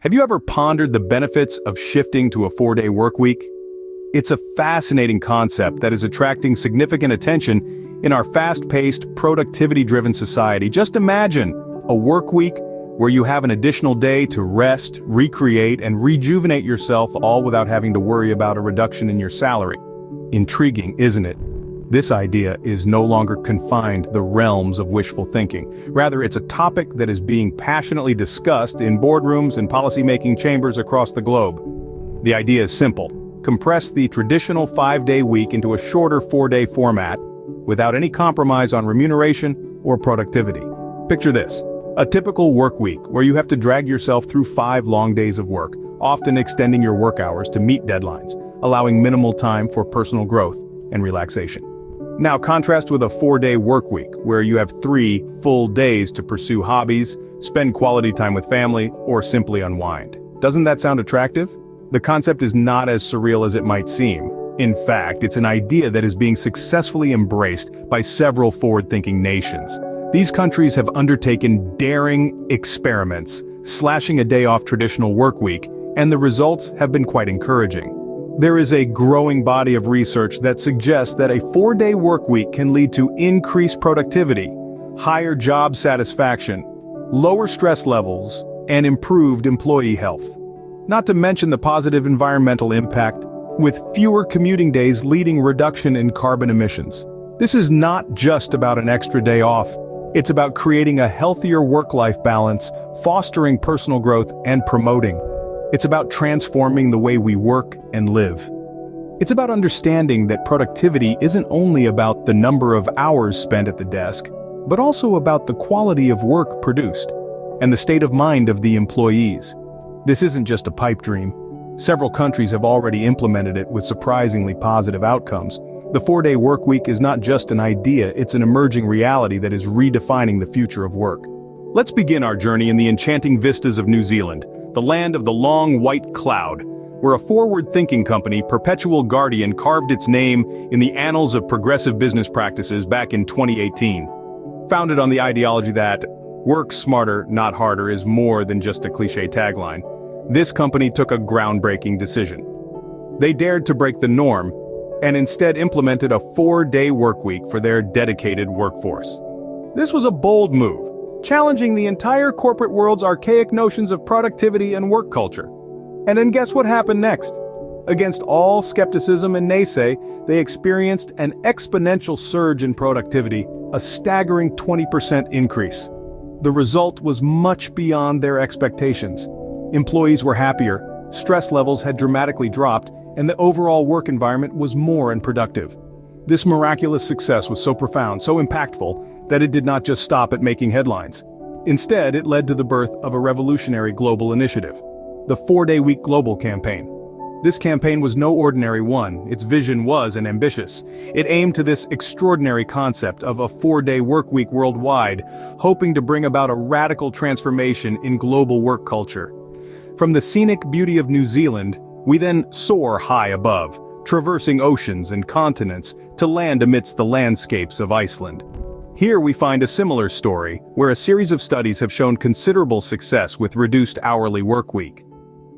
Have you ever pondered the benefits of shifting to a 4-day work week? It's a fascinating concept that is attracting significant attention in our fast-paced, productivity-driven society. Just imagine a work week where you have an additional day to rest, recreate, and rejuvenate yourself, all without having to worry about a reduction in your salary. Intriguing, isn't it? This idea is no longer confined to the realms of wishful thinking. Rather, it's a topic that is being passionately discussed in boardrooms and policymaking chambers across the globe. The idea is simple: compress the traditional 5-day week into a shorter 4-day format without any compromise on remuneration or productivity. Picture this: a typical work week where you have to drag yourself through 5 long days of work, often extending your work hours to meet deadlines, allowing minimal time for personal growth and relaxation. Now contrast with a 4-day work week where you have 3 full days to pursue hobbies, spend quality time with family, or simply unwind. Doesn't that sound attractive? The concept is not as surreal as it might seem. In fact, it's an idea that is being successfully embraced by several forward-thinking nations. These countries have undertaken daring experiments, slashing a day off traditional work week, and the results have been quite encouraging. There is a growing body of research that suggests that a 4-day work week can lead to increased productivity, higher job satisfaction, lower stress levels, and improved employee health. Not to mention the positive environmental impact, with fewer commuting days leading reduction in carbon emissions. This is not just about an extra day off. It's about creating a healthier work-life balance, fostering personal growth, and promoting. It's about transforming the way we work and live. It's about understanding that productivity isn't only about the number of hours spent at the desk, but also about the quality of work produced and the state of mind of the employees. This isn't just a pipe dream. Several countries have already implemented it with surprisingly positive outcomes. The 4-day work week is not just an idea, it's an emerging reality that is redefining the future of work. Let's begin our journey in the enchanting vistas of New Zealand, the land of the long white cloud, where a forward-thinking company, Perpetual Guardian, carved its name in the annals of progressive business practices back in 2018. Founded on the ideology that "work smarter, not harder" is more than just a cliché tagline, this company took a groundbreaking decision. They dared to break the norm and instead implemented a 4-day work week for their dedicated workforce. This was a bold move, challenging the entire corporate world's archaic notions of productivity and work culture. And then guess what happened next? Against all skepticism and naysay, they experienced an exponential surge in productivity, a staggering 20% increase. The result was much beyond their expectations. Employees were happier, stress levels had dramatically dropped, and the overall work environment was more productive. This miraculous success was so profound, so impactful, that it did not just stop at making headlines. Instead, it led to the birth of a revolutionary global initiative, the 4-Day Week Global Campaign. This campaign was no ordinary one. Its vision was ambitious. It aimed to this extraordinary concept of a 4-day work week worldwide, hoping to bring about a radical transformation in global work culture. From the scenic beauty of New Zealand, we then soar high above, traversing oceans and continents to land amidst the landscapes of Iceland. Here we find a similar story, where a series of studies have shown considerable success with reduced hourly work week.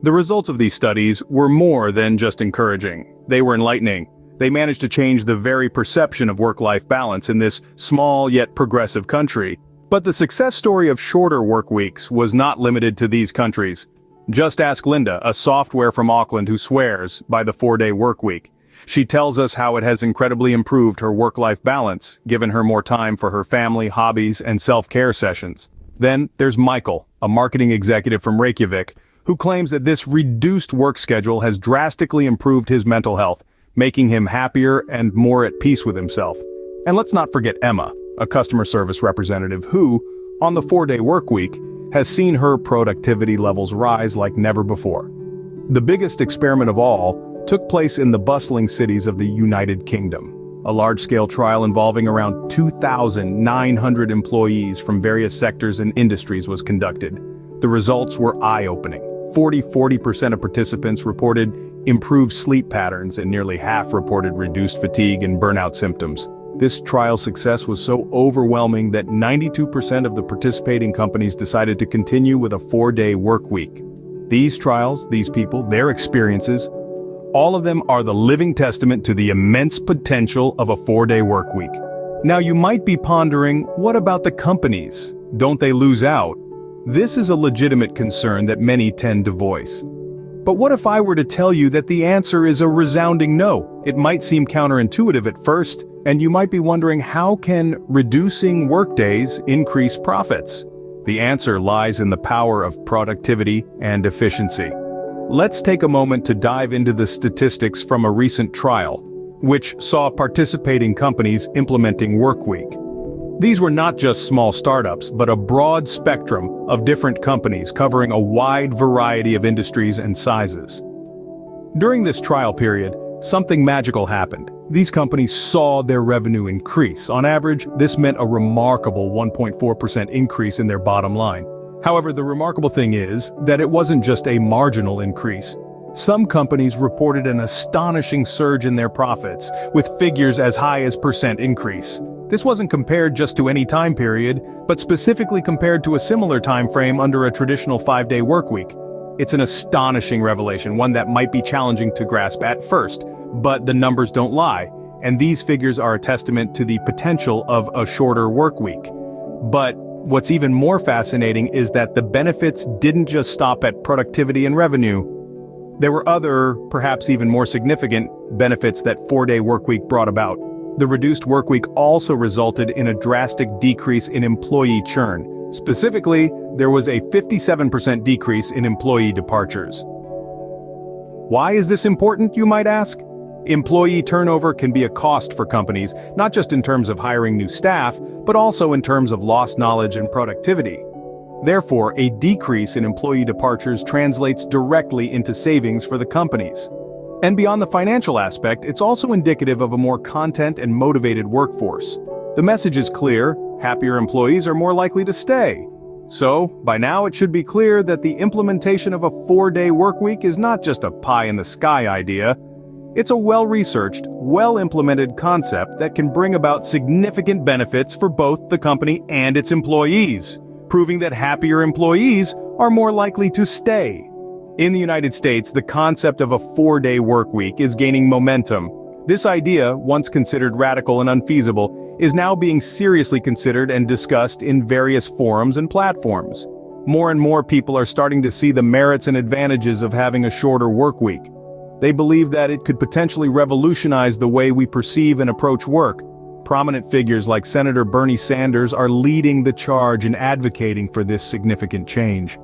The results of these studies were more than just encouraging. They were enlightening. They managed to change the very perception of work-life balance in this small yet progressive country. But the success story of shorter work weeks was not limited to these countries. Just ask Linda, a software from Auckland who swears by the 4-day work week. She tells us how it has incredibly improved her work-life balance, given her more time for her family, hobbies, and self-care sessions. Then there's Michael, a marketing executive from Reykjavik, who claims that this reduced work schedule has drastically improved his mental health, making him happier and more at peace with himself. And let's not forget Emma, a customer service representative who, on the 4-day work week, has seen her productivity levels rise like never before. The biggest experiment of all took place in the bustling cities of the United Kingdom. A large-scale trial involving around 2,900 employees from various sectors and industries was conducted. The results were eye-opening. 40% of participants reported improved sleep patterns, and nearly half reported reduced fatigue and burnout symptoms. This trial success was so overwhelming that 92% of the participating companies decided to continue with a 4-day work week. These trials, these people, their experiences, all of them are the living testament to the immense potential of a 4-day work week. Now you might be pondering, what about the companies? Don't they lose out? This is a legitimate concern that many tend to voice. But what if I were to tell you that the answer is a resounding no? It might seem counterintuitive at first, and you might be wondering, how can reducing workdays increase profits? The answer lies in the power of productivity and efficiency. Let's take a moment to dive into the statistics from a recent trial, which saw participating companies implementing Workweek. These were not just small startups, but a broad spectrum of different companies covering a wide variety of industries and sizes. During this trial period, something magical happened. These companies saw their revenue increase. On average, this meant a remarkable 1.4% increase in their bottom line. However, the remarkable thing is that it wasn't just a marginal increase. Some companies reported an astonishing surge in their profits, with figures as high as percent increase. This wasn't compared just to any time period, but specifically compared to a similar time frame under a traditional 5-day workweek. It's an astonishing revelation, one that might be challenging to grasp at first, but the numbers don't lie, and these figures are a testament to the potential of a shorter workweek. But what's even more fascinating is that the benefits didn't just stop at productivity and revenue. There were other, perhaps even more significant, benefits that 4-day workweek brought about. The reduced workweek also resulted in a drastic decrease in employee churn. Specifically, there was a 57% decrease in employee departures. Why is this important, you might ask? Employee turnover can be a cost for companies, not just in terms of hiring new staff, but also in terms of lost knowledge and productivity. Therefore, a decrease in employee departures translates directly into savings for the companies. And beyond the financial aspect, it's also indicative of a more content and motivated workforce. The message is clear: happier employees are more likely to stay. So, by now it should be clear that the implementation of a 4-day workweek is not just a pie-in-the-sky idea. It's a well-researched, well-implemented concept that can bring about significant benefits for both the company and its employees, proving that happier employees are more likely to stay. In the United States, the concept of a 4-day workweek is gaining momentum. This idea, once considered radical and unfeasible, is now being seriously considered and discussed in various forums and platforms. More and more people are starting to see the merits and advantages of having a shorter workweek. They believe that it could potentially revolutionize the way we perceive and approach work. Prominent figures like Senator Bernie Sanders are leading the charge in advocating for this significant change.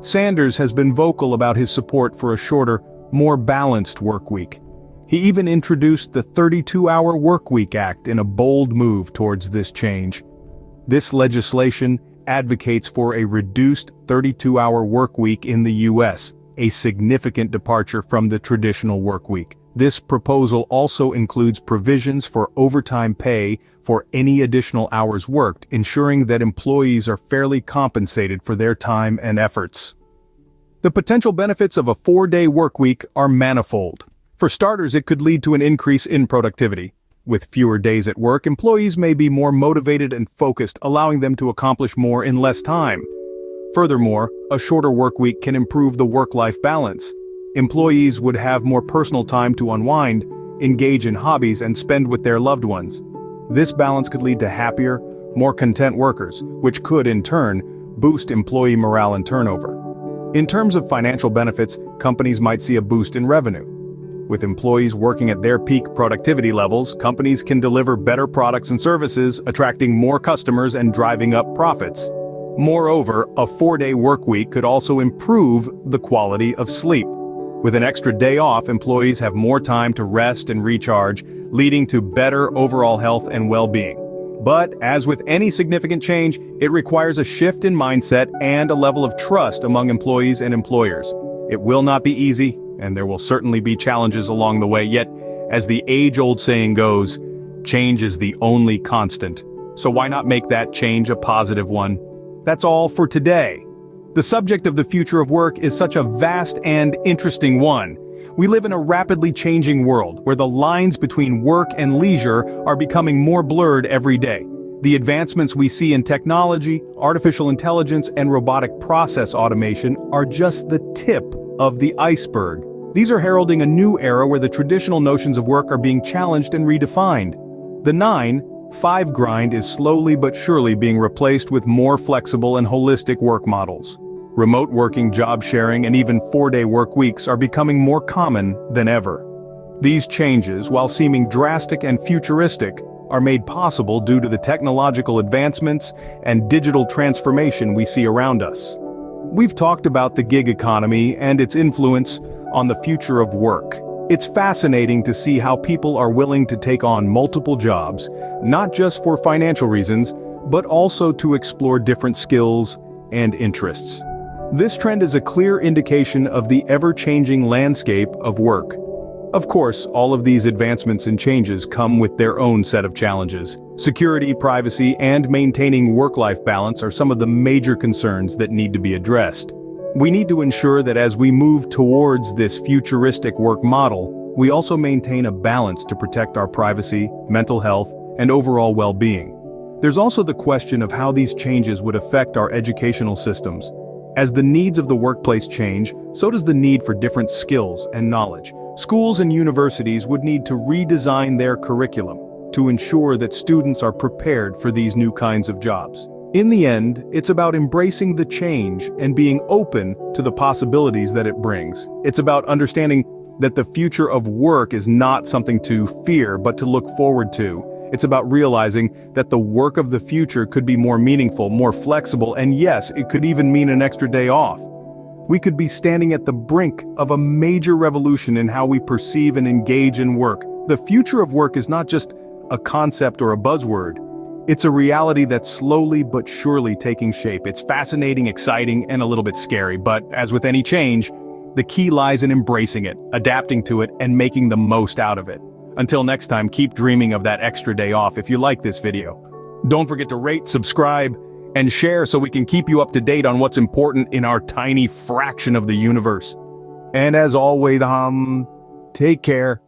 Sanders has been vocal about his support for a shorter, more balanced workweek. He even introduced the 32-Hour Workweek Act in a bold move towards this change. This legislation advocates for a reduced 32-hour workweek in the U.S., a significant departure from the traditional workweek. This proposal also includes provisions for overtime pay for any additional hours worked, ensuring that employees are fairly compensated for their time and efforts. The potential benefits of a 4-day workweek are manifold. For starters, it could lead to an increase in productivity. With fewer days at work, employees may be more motivated and focused, allowing them to accomplish more in less time. Furthermore, a shorter workweek can improve the work-life balance. Employees would have more personal time to unwind, engage in hobbies, and spend with their loved ones. This balance could lead to happier, more content workers, which could, in turn, boost employee morale and turnover. In terms of financial benefits, companies might see a boost in revenue. With employees working at their peak productivity levels, companies can deliver better products and services, attracting more customers and driving up profits. Moreover, a 4-day workweek could also improve the quality of sleep. With an extra day off, employees have more time to rest and recharge, leading to better overall health and well-being. But, as with any significant change, it requires a shift in mindset and a level of trust among employees and employers. It will not be easy, and there will certainly be challenges along the way, yet, as the age-old saying goes, change is the only constant. So why not make that change a positive one? That's all for today. The subject of the future of work is such a vast and interesting one. We live in a rapidly changing world where the lines between work and leisure are becoming more blurred every day. The advancements we see in technology, artificial intelligence, and robotic process automation are just the tip of the iceberg. These are heralding a new era where the traditional notions of work are being challenged and redefined. The 9-5 grind is slowly but surely being replaced with more flexible and holistic work models. Remote working, job sharing, and even 4-day work weeks are becoming more common than ever. These changes, while seeming drastic and futuristic, are made possible due to the technological advancements and digital transformation we see around us. We've talked about the gig economy and its influence on the future of work. It's fascinating to see how people are willing to take on multiple jobs, not just for financial reasons, but also to explore different skills and interests. This trend is a clear indication of the ever-changing landscape of work. Of course, all of these advancements and changes come with their own set of challenges. Security, privacy, and maintaining work-life balance are some of the major concerns that need to be addressed. We need to ensure that as we move towards this futuristic work model, we also maintain a balance to protect our privacy, mental health, and overall well-being. There's also the question of how these changes would affect our educational systems. As the needs of the workplace change, so does the need for different skills and knowledge. Schools and universities would need to redesign their curriculum to ensure that students are prepared for these new kinds of jobs. In the end, it's about embracing the change and being open to the possibilities that it brings. It's about understanding that the future of work is not something to fear but to look forward to. It's about realizing that the work of the future could be more meaningful, more flexible, and yes, it could even mean an extra day off. We could be standing at the brink of a major revolution in how we perceive and engage in work. The future of work is not just a concept or a buzzword. It's a reality that's slowly but surely taking shape. It's fascinating, exciting, and a little bit scary, but as with any change, the key lies in embracing it, adapting to it, and making the most out of it. Until next time, keep dreaming of that extra day off if you like this video. Don't forget to rate, subscribe, and share so we can keep you up to date on what's important in our tiny fraction of the universe. And as always, take care.